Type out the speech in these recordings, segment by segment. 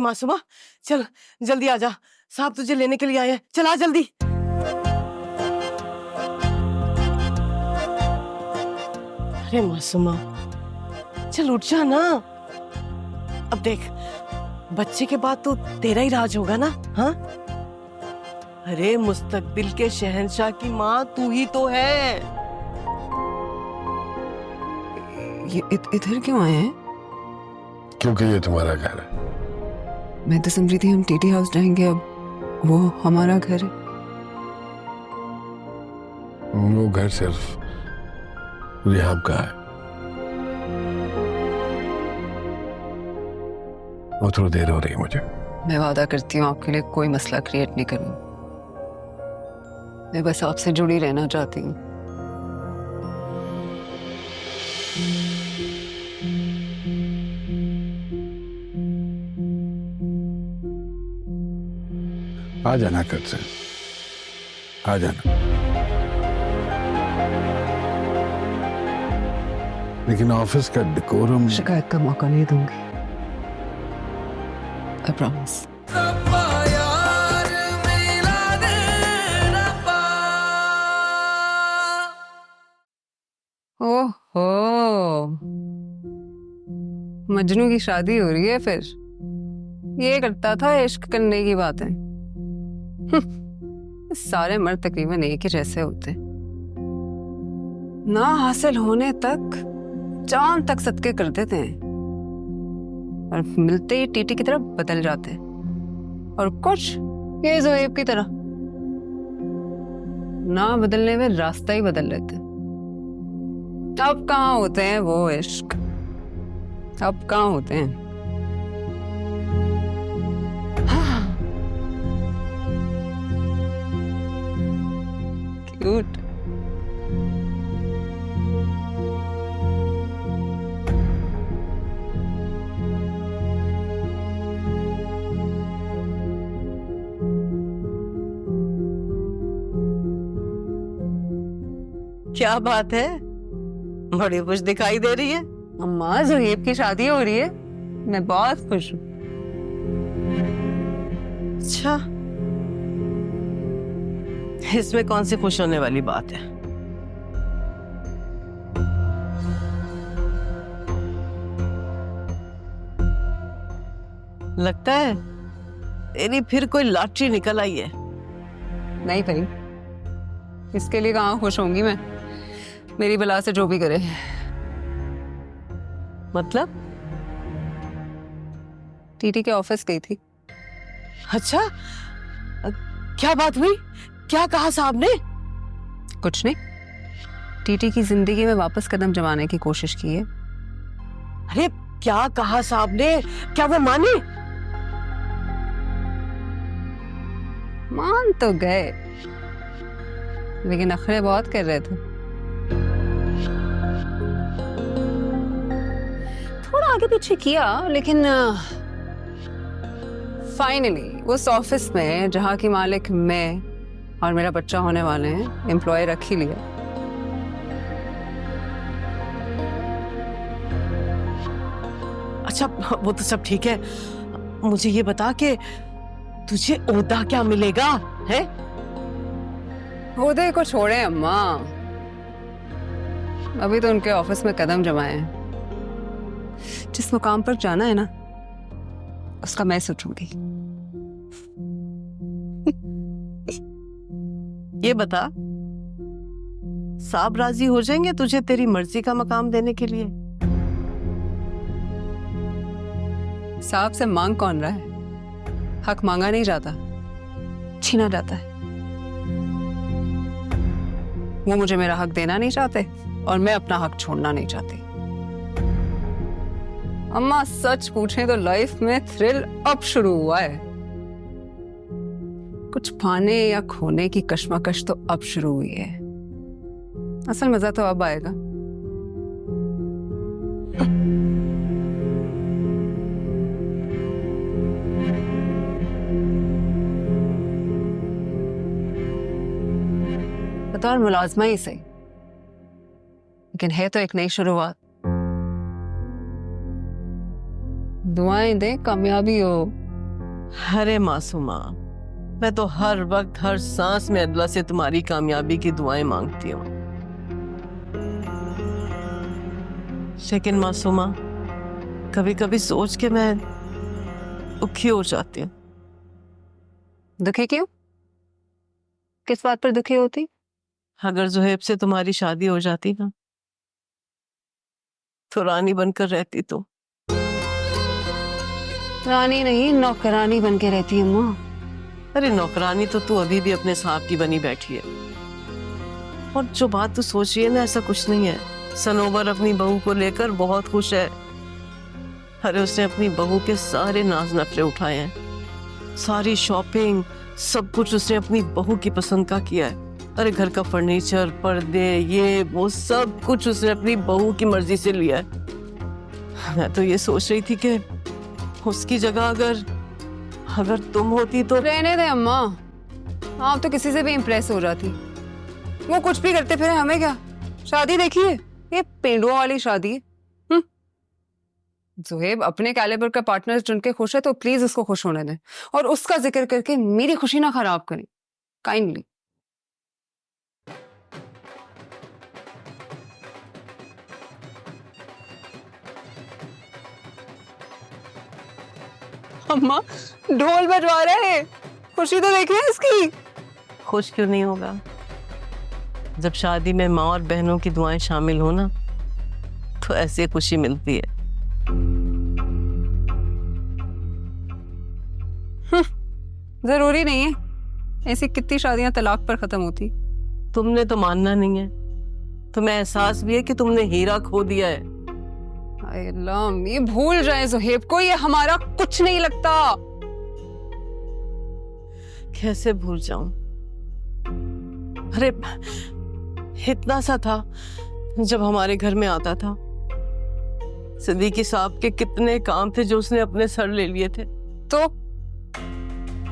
मासूमा, चल जल्दी आ जा, साहब तुझे लेने के लिए आए हैं, चल आ जल्दी। अरे मासूमा, चल उठ जा ना। अब देख, बच्चे के बाद तो तेरा ही राज होगा ना। हाँ, अरे मुस्तकबिल के शहंशाह की माँ तू ही तो है। ये इधर क्यों आए हैं? क्योंकि ये तुम्हारा घर है। मैं तो समझी थी हम टीटी हाउस जाएंगे, अब वो हमारा घर है। वो घर सिर्फ रिहाब का है। वो थोड़ी देर हो रही है मुझे। मैं वादा करती हूँ आपके लिए कोई मसला क्रिएट नहीं करूँ। मैं बस आपसे जुड़ी रहना चाहती हूँ। आ जाना कल से, आ जाना। लेकिन ऑफिस का डेकोरम। शिकायत का मौका नहीं दूंगी, I promise. ओहो, मजनू की शादी हो रही है फिर। ये करता था इश्क करने की बातें। सारे मर्द तकरीबन एक ही जैसे होते, ना हासिल होने तक चांद तक सदके कर देते हैं और मिलते ही टीटी की तरफ बदल जाते हैं। और कुछ ये ज़ोएब की तरह ना बदलने में रास्ता ही बदल लेते हैं। अब कहाँ होते हैं वो इश्क, अब कहाँ होते हैं। क्यूट। क्या बात है, बड़ी खुश दिखाई दे रही है। अम्मा, ज़ोएब की शादी हो रही है, मैं बहुत खुश हूँ। अच्छा, इसमें कौन सी खुश होने वाली बात है? लगता है तेरी फिर कोई लॉटरी निकल आई है। नहीं भाई, इसके लिए कहाँ खुश होंगी मैं। मेरी बला से जो भी करे। मतलब? टीटी के ऑफिस गई थी। अच्छा, क्या बात हुई? क्या कहा साहब ने? कुछ नहीं, टीटी की जिंदगी में वापस कदम जमाने की कोशिश की है। अरे क्या कहा साहब ने? क्या वो माने? मान तो गए, लेकिन नखरे बहुत कर रहे थे। थोड़ा आगे पीछे किया, लेकिन फाइनली उस ऑफिस में जहां की मालिक मैं और मेरा बच्चा होने वाले हैं, एम्प्लॉय रख ही लिया। अच्छा, वो तो सब ठीक है, मुझे ये बता कि तुझे ओहदा क्या मिलेगा है? ओहदे को छोड़े अम्मा, अभी तो उनके ऑफिस में कदम जमाए हैं। जिस मुकाम पर जाना है ना, उसका मैं सोचूंगी। ये बता, साहब राजी हो जाएंगे तुझे तेरी मर्जी का मकाम देने के लिए? साहब से मांग कौन रहा है? हक मांगा नहीं जाता, छीना जाता है। वो मुझे मेरा हक देना नहीं चाहते और मैं अपना हक छोड़ना नहीं चाहती। अम्मा, सच पूछें तो लाइफ में थ्रिल अब शुरू हुआ है। कुछ पाने या खोने की कश्मकश तो अब शुरू हुई है। असल मजा तो अब आएगा। बतौर मुलाजमा ही सही, लेकिन है तो एक नई शुरुआत। दुआएं दें कामयाबी हो। अरे मासूमा, मैं तो हर वक्त हर सांस में अल्लाह से तुम्हारी कामयाबी की दुआएं मांगती हूँ। लेकिन मासूमा, कभी कभी सोच के मैं दुखी हो जाती हूँ। दुखी क्यों? किस बात पर दुखी होती? अगर जुहेब से तुम्हारी शादी हो जाती ना, तो रानी बनकर रहती तो। रानी नहीं, नौकरानी बन के रहती है अम्मा। अरे नौकरानी तो तू अभी भी अपने साहब की बनी बैठी है। और जो बात तू सोच रही है ना, ऐसा कुछ नहीं है। सनोवर अपनी बहू को लेकर बहुत खुश है। अरे उसने अपनी बहू के सारे नाज नखरे उठाए हैं, सारी शॉपिंग, सब कुछ उसने अपनी बहू की पसंद का किया है। अरे घर का फर्नीचर, पर्दे, ये वो सब कुछ उसने अपनी बहू की मर्जी से लिया है। मैं तो ये सोच रही थी कि उसकी जगह अगर तुम होती तो। रहने दे अम्मा, आप तो किसी से भी इम्प्रेस हो जाती। वो कुछ भी करते फिर हमें क्या? शादी देखिए, ये पेंडुआ वाली शादी है। जुहेब अपने कैलिबर का पार्टनर चुन के खुश है तो प्लीज उसको खुश होने दें, और उसका जिक्र करके मेरी खुशी ना खराब करें, काइंडली। अम्मा ढोल बजवा रहे हैं, खुशी तो देखिए इसकी। खुश क्यों नहीं होगा? जब शादी में माँ और बहनों की दुआएं शामिल हो ना, तो ऐसी खुशी मिलती है। जरूरी नहीं है, ऐसी कितनी शादियां तलाक पर खत्म होती। तुमने तो मानना नहीं है, तुम्हें एहसास भी है कि तुमने हीरा खो दिया है। हाय अल्लाह, ये भूल जाए जुहेब को, ये हमारा कुछ नहीं लगता। कैसे भूल जाऊं? अरे इतना सा था जब हमारे घर में आता था। सिद्दीकी साहब के कितने काम थे जो उसने अपने सर ले लिए थे। तो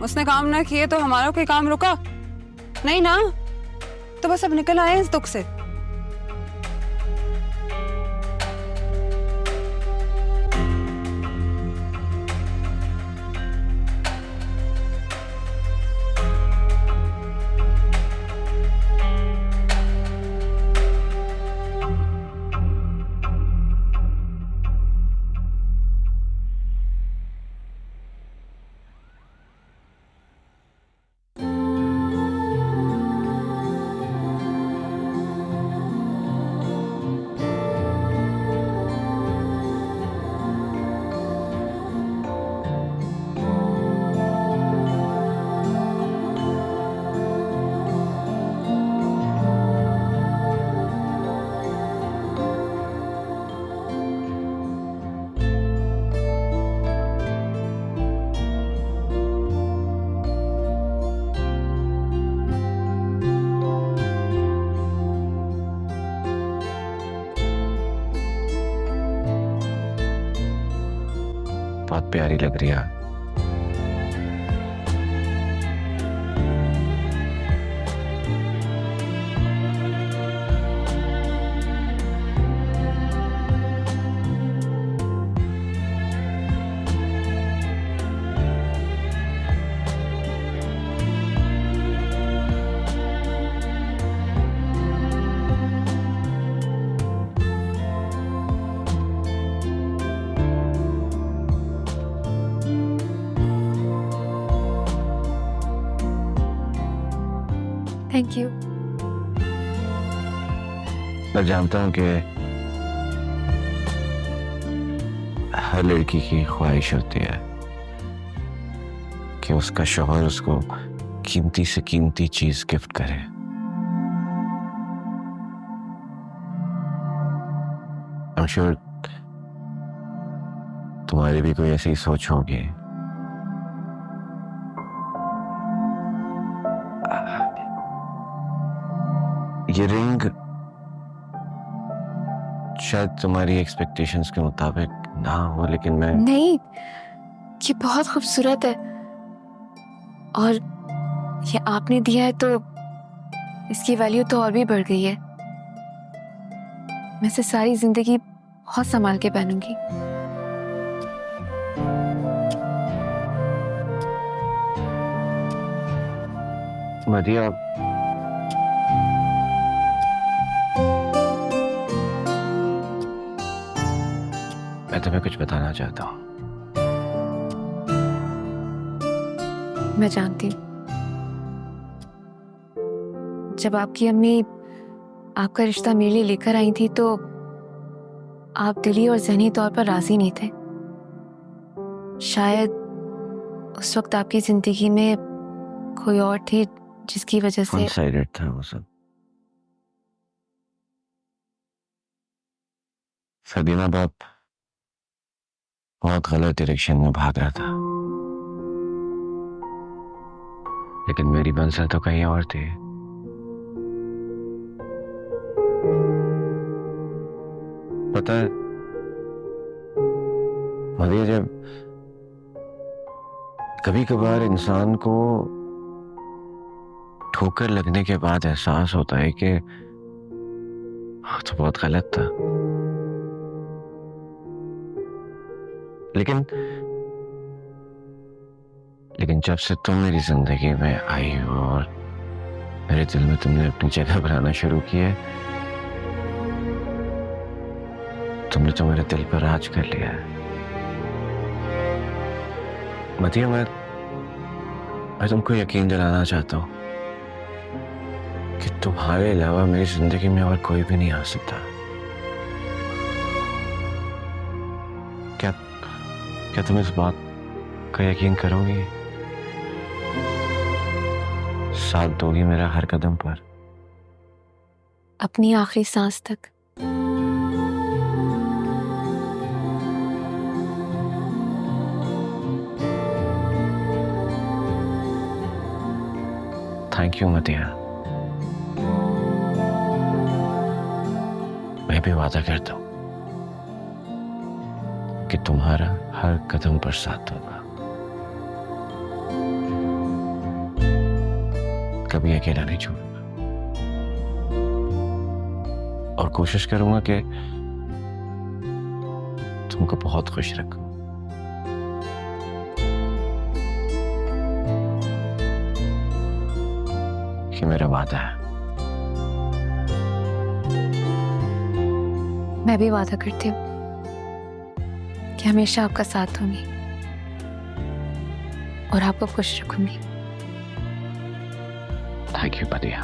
उसने काम ना किए तो हमारा कोई काम रुका नहीं ना? तो बस अब निकल आए इस दुख से। बहुत प्यारी लग रही है। Thank you. मैं जानता हूं कि हर लड़की की ख्वाहिश होती है कि उसका शौहर उसको कीमती से कीमती चीज गिफ्ट करे। आई एम श्योर तुम्हारी भी कोई ऐसी सोच होगी। ये रिंग शायद तुम्हारी एक्सपेक्टेशंस के मुताबिक ना हो, लेकिन मैं नहीं, ये बहुत खूबसूरत है और ये आपने दिया है तो इसकी वैल्यू तो और भी बढ़ गई है। मैं इसे सारी जिंदगी बहुत संभाल के पहनूंगी। मदिया, मैं तुम्हें कुछ बताना चाहता हूँ। मैं जानती हूँ। जब आपकी अम्मी आपका रिश्ता मेरे लिए लेकर आई थी तो आप दिली और ज़हनी तौर पर राजी नहीं थे। शायद उस वक्त आपकी जिंदगी में कोई और थी जिसकी वजह से वन साइडेड था वो सब। सबीना बाप बहुत गलत डायरेक्शन में भाग रहा था, लेकिन मेरी मंजिल तो कहीं और थी। पता है मदिया, जब कभी कभार इंसान को ठोकर लगने के बाद एहसास होता है कि हाँ, तो बहुत गलत था, लेकिन लेकिन जब से तुम मेरी जिंदगी में आई हो और मेरे दिल में तुमने अपनी जगह बनाना शुरू की है, तुमने तो मेरे दिल पर राज कर लिया है। मतिया, मैं तुमको यकीन दिलाना चाहता हूं कि तुम्हारे अलावा मेरी जिंदगी में और कोई भी नहीं आ सकता। क्या तुम इस बात का यकीन करोगी? साथ दोगी मेरा हर कदम पर? अपनी आखिरी सांस तक। Thank you मदिया। मैं भी वादा करता हूं कि तुम्हारा हर कदम पर साथ होगा, कभी अकेला नहीं छोड़ूंगा, और कोशिश करूंगा कि तुमको बहुत खुश रखूं। ये मेरा वादा है। मैं भी वादा करती हूँ कि हमेशा आपका साथ दूंगी और आपको खुश रखूंगी। Thank you मदिया।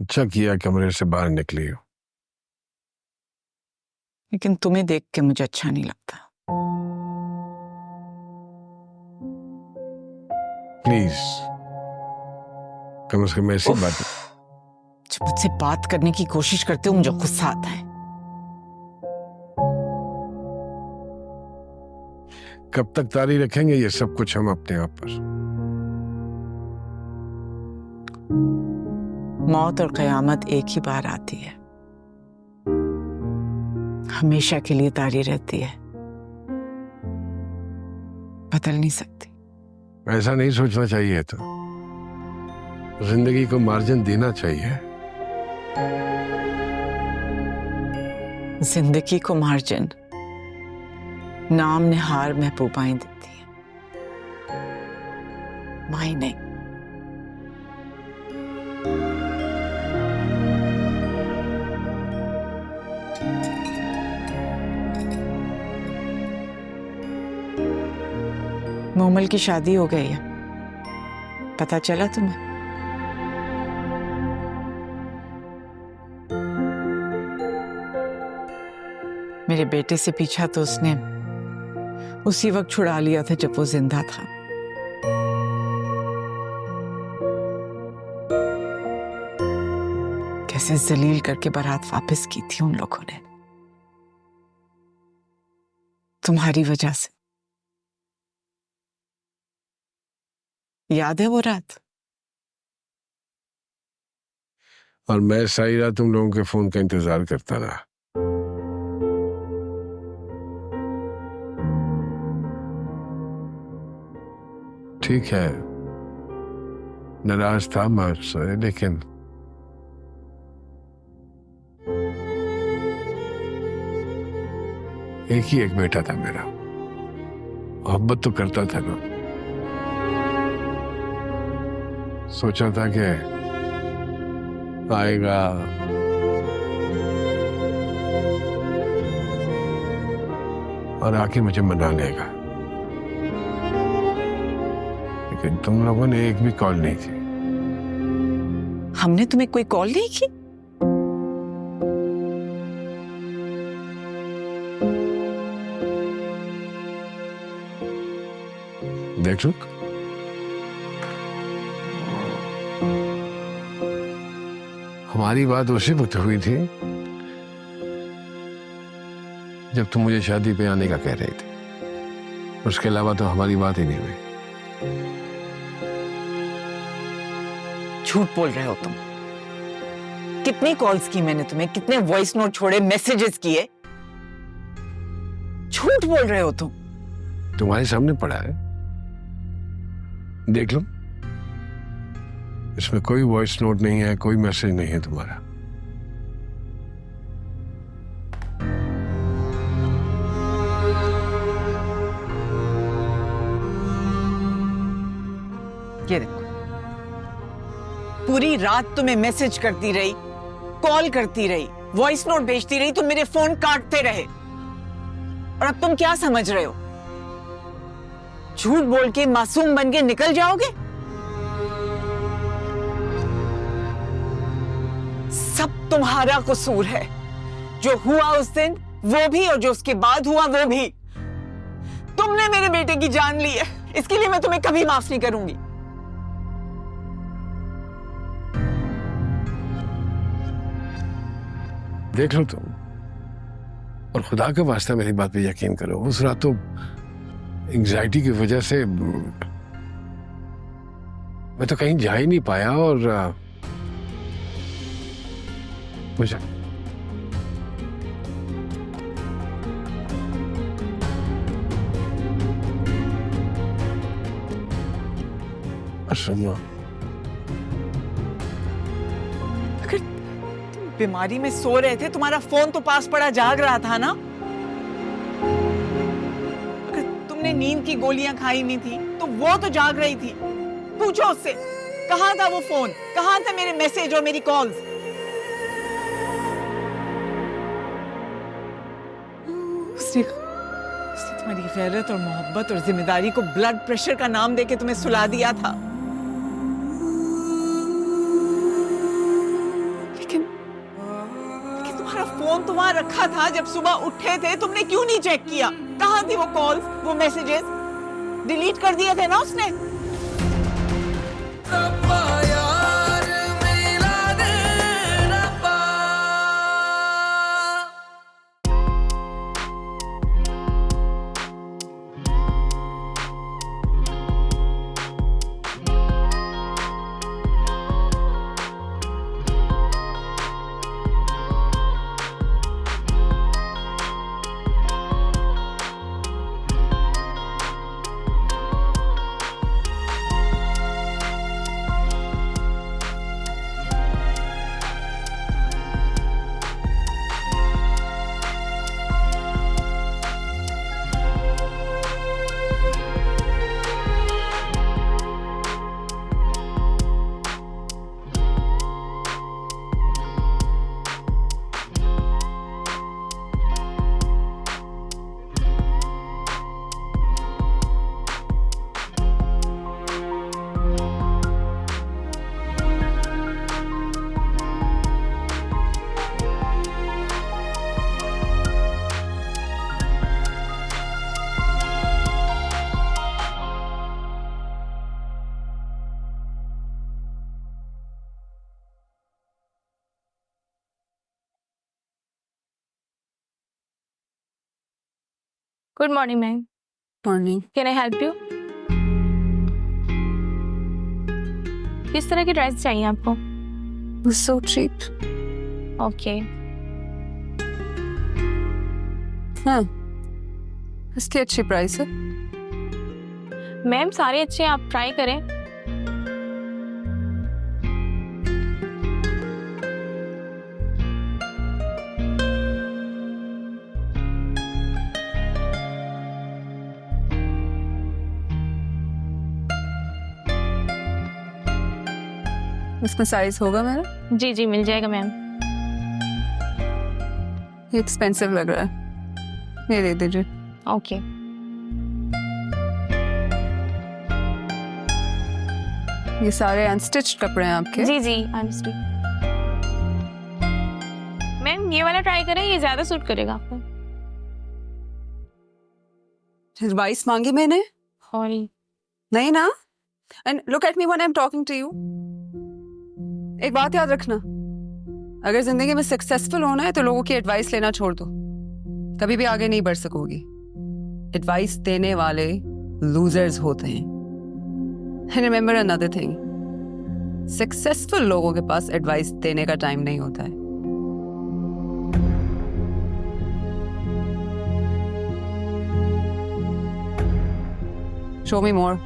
अच्छा किया कमरे से बाहर निकली हो। लेकिन तुम्हें देख के मुझे अच्छा नहीं लगता। प्लीज, कम से कम ऐसी उफ। बात। जब मुझसे बात करने की कोशिश करते हो मुझे गुस्सा आता है। कब तक जारी रखेंगे ये सब कुछ हम अपने आप पर? मौत और कयामत एक ही बार आती है, हमेशा के लिए तारी रहती है, बदल नहीं सकती। ऐसा नहीं सोचना चाहिए था, जिंदगी को मार्जिन देना चाहिए। जिंदगी को मार्जिन नाम निहार महबूबाएं देती है, माई नहीं। मोमल की शादी हो गई है, पता चला तुम्हें? मेरे बेटे से पीछा तो उसने उसी वक्त छुड़ा लिया था जब वो जिंदा था। कैसे जलील करके बारात वापस की थी उन लोगों ने, तुम्हारी वजह से। याद है वो रात? और मैं सारी रात तुम लोगों के फोन का इंतजार करता रहा। ठीक है, नाराज था मुझसे, लेकिन एक ही एक बेटा था मेरा, मोहब्बत तो करता था ना। सोचा था कि आएगा, और आके मुझे मना लेगा, लेकिन तुम लोगों ने एक भी कॉल नहीं की। हमने तुम्हें कोई कॉल नहीं की? देख लो, हमारी बात उसी वक्त हुई थी जब तुम मुझे शादी पे आने का कह रहे थे। उसके अलावा तो हमारी बात ही नहीं हुई। झूठ बोल रहे हो तुम। कितनी कॉल्स की मैंने तुम्हें, कितने वॉइस नोट छोड़े, मैसेजेस किए। झूठ बोल रहे हो तुम। तुम्हारे सामने पड़ा है, देख लो। इसमें कोई वॉइस नोट नहीं है, कोई मैसेज नहीं है तुम्हारा। ये देखो, पूरी रात तुम्हें मैसेज करती रही, कॉल करती रही, वॉइस नोट भेजती रही, तुम मेरे फोन काटते रहे। और अब तुम क्या समझ रहे हो? झूठ बोल के मासूम बन के निकल जाओगे? सब तुम्हारा कसूर है। जो हुआ उस दिन वो भी, और जो उसके बाद हुआ वो भी। तुमने मेरे बेटे की जान ली है, इसके लिए मैं तुम्हें कभी माफ नहीं करूंगी। देख लो तुम, और खुदा का वास्ता मेरी बात पे यकीन करो। उस रात तो एंग्जाइटी की वजह से मैं तो कहीं जा ही नहीं पाया, और मुझे सुनो, अगर तुम बीमारी में सो रहे थे, तुम्हारा फोन तो पास पड़ा जाग रहा था ना? अगर तुमने नींद की गोलियां खाई नहीं थी तो वो तो जाग रही थी। पूछो उससे, कहां था वो फोन, कहां थे मेरे मैसेज और मेरी कॉल्स? उसने तुम्हारी गैरत और मोहब्बत और जिम्मेदारी को ब्लड प्रेशर का नाम देके तुम्हें सुला दिया था। रखा था जब सुबह उठे थे, तुमने क्यों नहीं चेक किया? कहाँ थी वो कॉल्स, वो मैसेजेस? डिलीट कर दिए थे ना उसने। Good morning ma'am, morning. Can I help you? किस तरह की ड्रेस चाहिए आपको? So cheap. ओके, हाँ, इसकी अच्छी प्राइस है। मैम सारे अच्छे हैं, आप ट्राई करें। इसमें साइज होगा मेरा? जी जी मिल जाएगा मैम। ये एक्सपेंसिव लग रहा है, ये दे दीजिए। ओके, ये सारे अनस्टिच्ड कपड़े हैं आपके? जी जी अंडरस्टूड। मैम ये वाला ट्राई करें, ये ज्यादा सूट करेगा आपको। एडवाइस मांगी मैंने? सॉरी। नहीं ना। And look at me when I am talking to you. एक बात याद रखना, अगर जिंदगी में सक्सेसफुल होना है तो लोगों की एडवाइस लेना छोड़ दो, कभी भी आगे नहीं बढ़ सकोगी। एडवाइस देने वाले लूजर्स होते हैं। And remember another thing, successful लोगों के पास एडवाइस देने का टाइम नहीं होता है। शो मी मोर।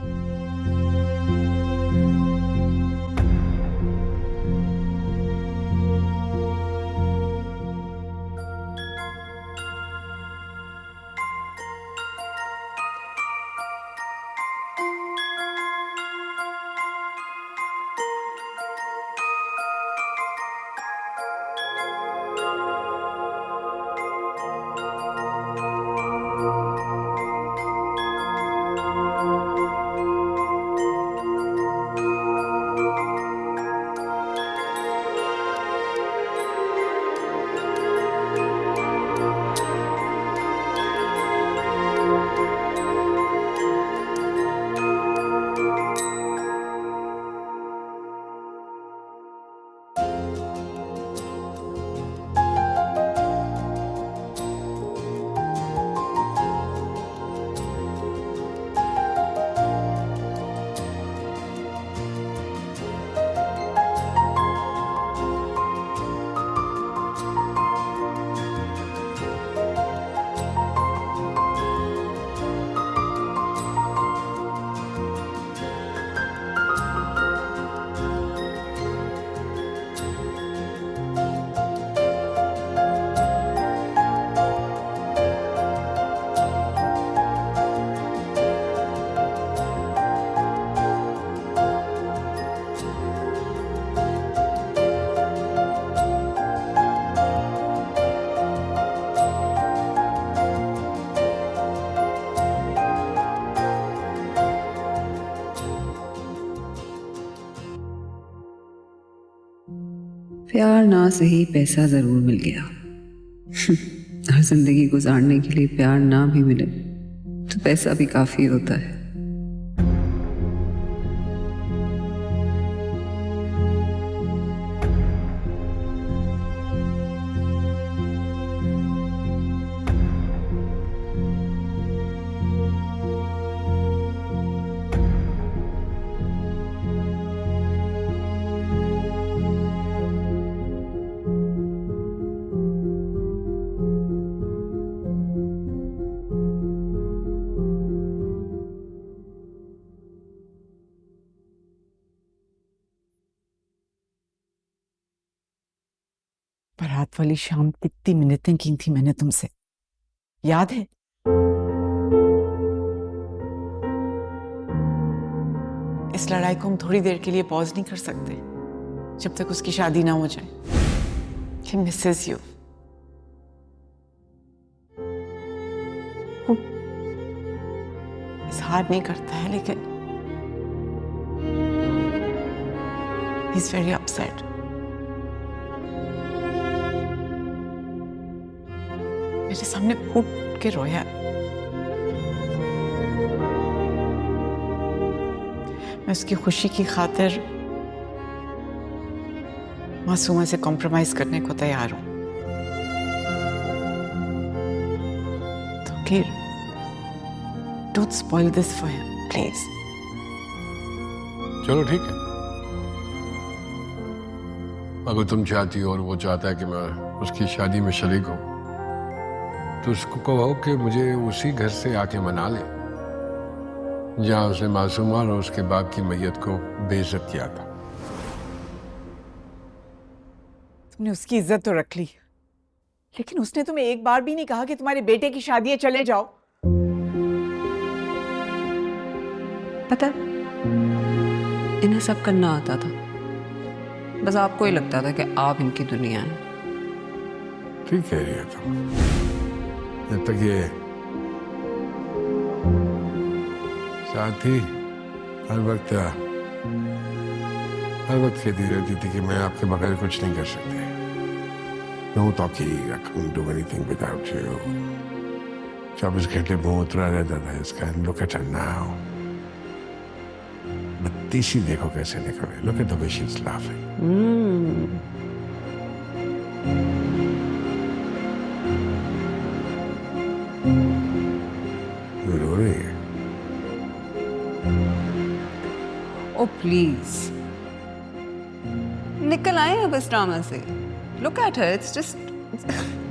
प्यार ना सही पैसा जरूर मिल गया। हर जिंदगी गुजारने के लिए प्यार ना भी मिले तो पैसा भी काफी होता है। बारात वाली शाम कितनी मिन्नतें की थी मैंने तुमसे, याद है? इस लड़ाई को हम थोड़ी देर के लिए पॉज नहीं कर सकते जब तक उसकी शादी ना हो जाए। He misses you. वो इजहार नहीं करता है लेकिन he's very upset. मेरे सामने फूट के रोया। मैं उसकी खुशी की खातिर मासूमा से कॉम्प्रोमाइज करने को तैयार हूं। तो फिर don't spoil this for him please. चलो ठीक है, अगर तुम चाहती हो और वो चाहता है कि मैं उसकी शादी में शरीक हूं तो उसको कहो कि मुझे उसी घर से आके मना ले जहां उसने मासूमा और उसके बाप की मैयत को बेइज्जत किया था। तुमने उसकी इज्जत तो रख ली, लेकिन उसने तुम्हें एक बार भी नहीं कहा कि तुम्हारे बेटे की शादी है, चले जाओ। पता इन्हें सब करना आता था, बस आपको ही लगता था कि आप इनकी दुनिया है। ठीक कह रही है तुम। जब तक ये साथी हर वक्त कहती रहती थी कि मैं आपके बगैर कुछ नहीं कर सकती। No talking, I couldn't do anything without you. 24 घंटे मुंह उतरा रहता था इसका। Look at her now. Battisi देखो कैसे निकले। Look at the way she's laughing. रो रही है। ओ प्लीज निकल आए अब इस ड्रामा से। Look at her, it's just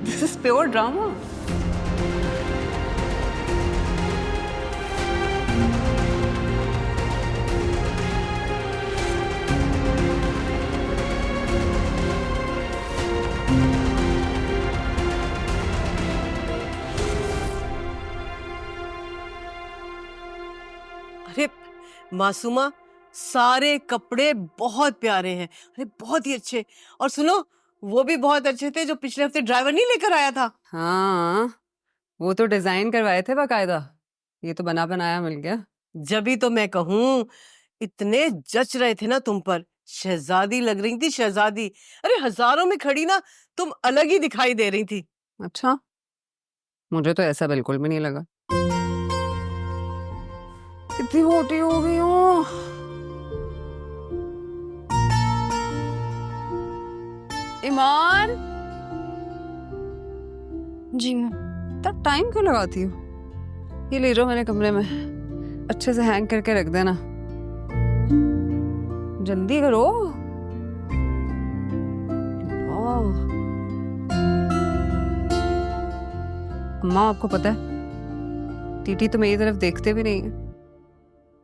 this is pure drama. अरे मासूमा, सारे कपड़े बहुत प्यारे हैं, अरे बहुत ही अच्छे। और सुनो, वो भी बहुत अच्छे थे जो पिछले हफ्ते ड्राइवर नहीं लेकर आया था। हाँ, वो तो डिजाइन करवाए थे बाकायदा, ये तो बना बनाया मिल गया। जब ही तो मैं कहूँ, इतने जच रहे थे ना तुम पर, शहजादी लग रही थी, शहजादी। अरे हजारों में खड़ी ना तुम अलग ही दिखाई दे रही थी। अच्छा, मुझे तो ऐसा बिल्कुल भी नहीं लगा। कितनी मोटी हो गई हूँ। ईमान, जी मैम। तब टाइम क्यों लगाती हो? ये ले जाओ मेरे कमरे में, अच्छे से हैंग करके रख देना। जल्दी करो। अम्मा, आपको पता है टीटी तो मेरी तरफ देखते भी नहीं है,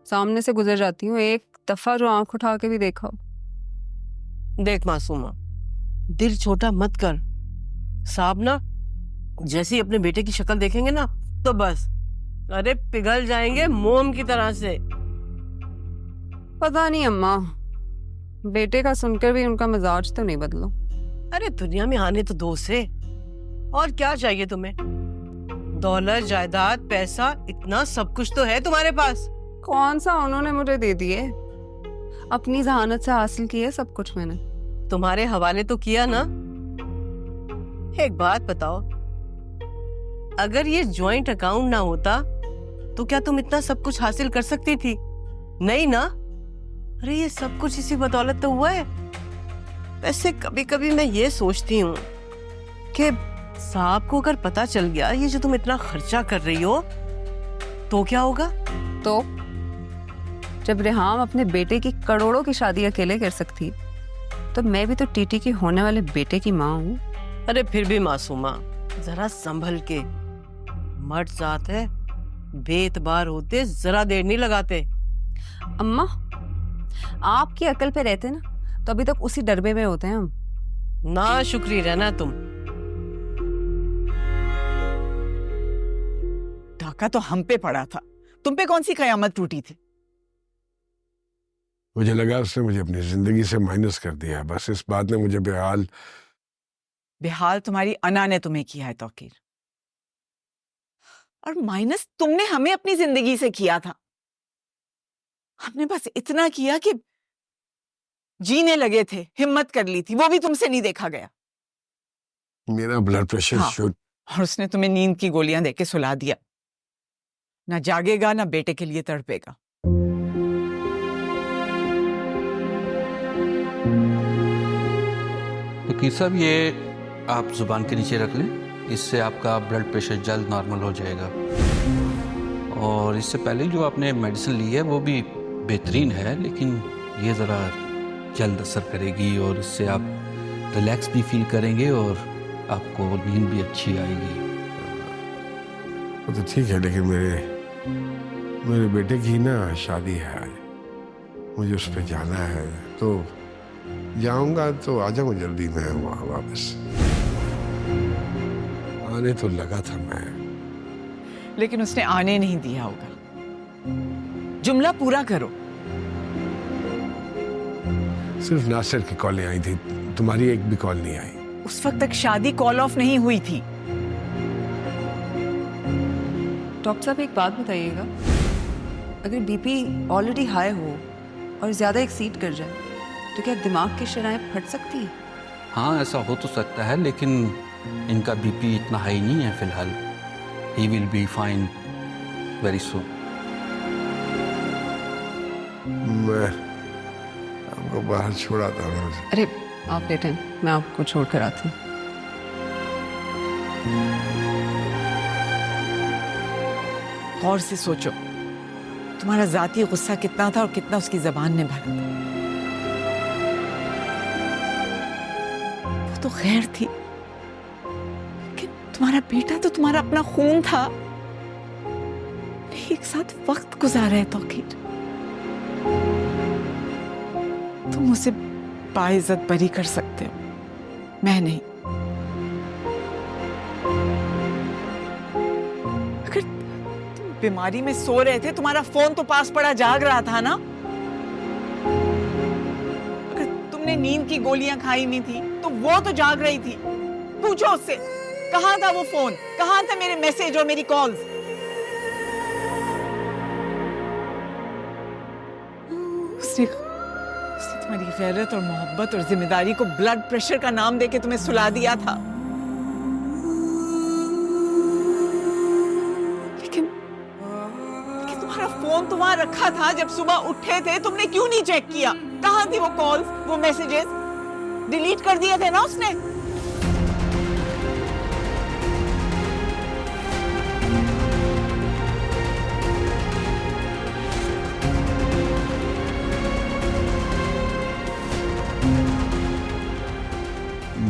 सामने से गुजर जाती हूँ। एक दफा जो आंख उठा के भी देखा हो। देख मासूमा, दिल छोटा मत कर। साहब ना जैसे ही अपने बेटे की शक्ल देखेंगे ना तो बस अरे पिघल जाएंगे मोम की तरह से। पता नहीं अम्मा, बेटे का सुनकर भी उनका मिजाज तो नहीं बदलो। अरे दुनिया में आने तो दो से, और क्या चाहिए तुम्हें? दौलत, जायदाद, पैसा, इतना सब कुछ तो है तुम्हारे पास। कौन सा उन्होंने मुझे दे दिए? अपनी जहानत से हासिल किए सब कुछ मैंने। तुम्हारे हवाले तो किया ना। एक बात बताओ, अगर ये जॉइंट अकाउंट ना होता तो क्या तुम इतना सब कुछ हासिल कर सकती थी? नहीं ना। अरे ये सब कुछ इसी बदौलत तो हुआ है। वैसे कभी कभी मैं ये सोचती हूँ कि साहब को अगर पता चल गया ये जो तुम इतना खर्चा कर रही हो तो क्या होगा? तो जब रेहाम अपने बेटे की करोड़ों की शादी अकेले कर सकती, तो मैं भी तो टीटी के होने वाले बेटे की माँ हूँ। अरे फिर भी मासूमा, जरा संभल के। मर्द जात है, बेतबार होते जरा देर नहीं लगाते। अम्मा, आपकी अकल पे रहते ना तो अभी तक उसी डरबे में होते हैं हम। ना शुक्री रहना तुम। डाका तो हम पे पड़ा था, तुम पे कौन सी कयामत टूटी थी? मुझे लगा उसने मुझे अपनी जिंदगी से माइनस कर दिया। बस इस बात ने मुझे बेहाल तुम्हारी अना ने तुम्हें किया है तौकीर, और माइनस तुमने हमें अपनी जिंदगी से किया था। हमने बस इतना किया कि जीने लगे थे, हिम्मत कर ली थी, वो भी तुमसे नहीं देखा गया। मेरा ब्लड प्रेशर हाँ, और उसने तुम्हें नींद की गोलियां देके सुला दिया। ना जागेगा ना बेटे के लिए तड़पेगा। वकील साहब, ये आप जुबान के नीचे रख लें, इससे आपका ब्लड प्रेशर जल्द नॉर्मल हो जाएगा। और इससे पहले जो आपने मेडिसिन ली है वो भी बेहतरीन है, लेकिन ये ज़रा जल्द असर करेगी और इससे आप रिलैक्स भी फील करेंगे और आपको नींद भी अच्छी आएगी। वो तो ठीक है, लेकिन मेरे बेटे की ना शादी है आज, मुझे उस पर जाना है। तो जाऊंगा तो आ जाऊंगा जल्दी मैं वहां वापस। आने तो लगा था मैं, लेकिन उसने आने नहीं दिया होगा। जुमला पूरा करो। सिर्फ नासिर की कॉलें आई थी, तुम्हारी एक भी कॉल नहीं आई। उस वक्त तक शादी कॉल ऑफ नहीं हुई थी। डॉक्टर साहब, एक बात बताइएगा, अगर बीपी ऑलरेडी हाई हो और ज़्यादा एक्सीड कर जाए तो क्या दिमाग की शराएं फट सकती है? हाँ, ऐसा हो तो सकता है, लेकिन इनका बीपी इतना हाई नहीं है फिलहाल। He will be fine very soon. मैं आपको बाहर छोड़ा था। अरे आप लेटें, मैं आपको छोड़ कर आती हूँ। गौर से सोचो, तुम्हारा जाती गुस्सा कितना था और कितना उसकी जबान ने भरा था। वो तो खैर थी, कि तुम्हारा बेटा तो तुम्हारा अपना खून था। एक साथ वक्त गुजारा है तौकीर। तुम उसे बाइज्जत बरी कर सकते हो, मैं नहीं। अगर तुम बीमारी में सो रहे थे, तुम्हारा फोन तो पास पड़ा जाग रहा था ना। अगर तुमने नींद की गोलियां खाई नहीं थी तो वो तो जाग रही थी। पूछो उससे, कहां था वो फोन, कहां था मेरे मैसेज और मेरी कॉल्स। उसने तुम्हारी गैरत और मोहब्बत और जिम्मेदारी को ब्लड प्रेशर का नाम देके तुम्हें सुला दिया था। लेकिन तुम्हारा फोन तो वहां रखा था। जब सुबह उठे थे तुमने क्यों नहीं चेक किया? कहां थी वो कॉल्स, वो मैसेजेस? डिलीट कर दिए थे ना उसने।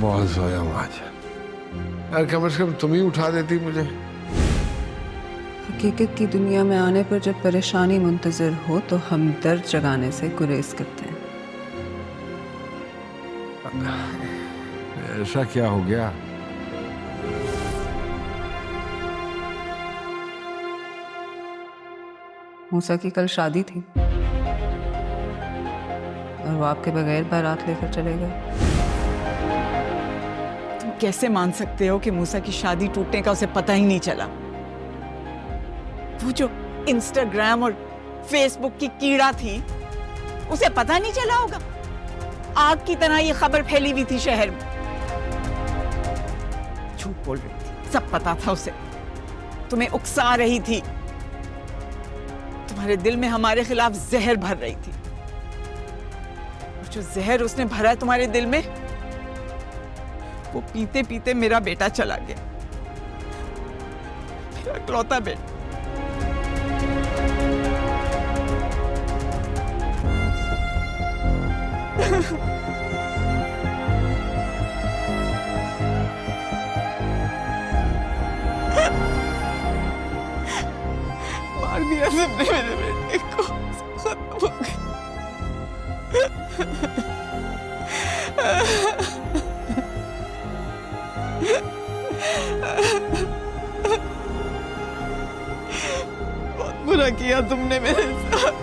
बहुत सोया हूँ आज। यार कम से कम तुम ही उठा देती मुझे। हकीकत की दुनिया में आने पर जब परेशानी मुंतजर हो तो हम दर्द जगाने से गुरेज करते हैं। ऐसा क्या हो गया? मूसा की कल शादी थी और वो आपके बगैर बारात लेकर चले गए। तुम कैसे मान सकते हो कि मूसा की शादी टूटने का उसे पता ही नहीं चला? वो जो इंस्टाग्राम और फेसबुक की कीड़ा थी, उसे पता नहीं चला होगा? आग की तरह ये खबर फैली हुई थी शहर में। झूठ बोल रही थी, सब पता था उसे। तुम्हें उकसा रही थी, तुम्हारे दिल में हमारे खिलाफ जहर भर रही थी। और जो जहर उसने भरा तुम्हारे दिल में, वो पीते पीते मेरा बेटा चला गया, मेरा इकलौता बेटा। मार दिया सबने मेरे बेटे को, खत्म हो गया। बहुत बुरा किया तुमने मेरे साथ।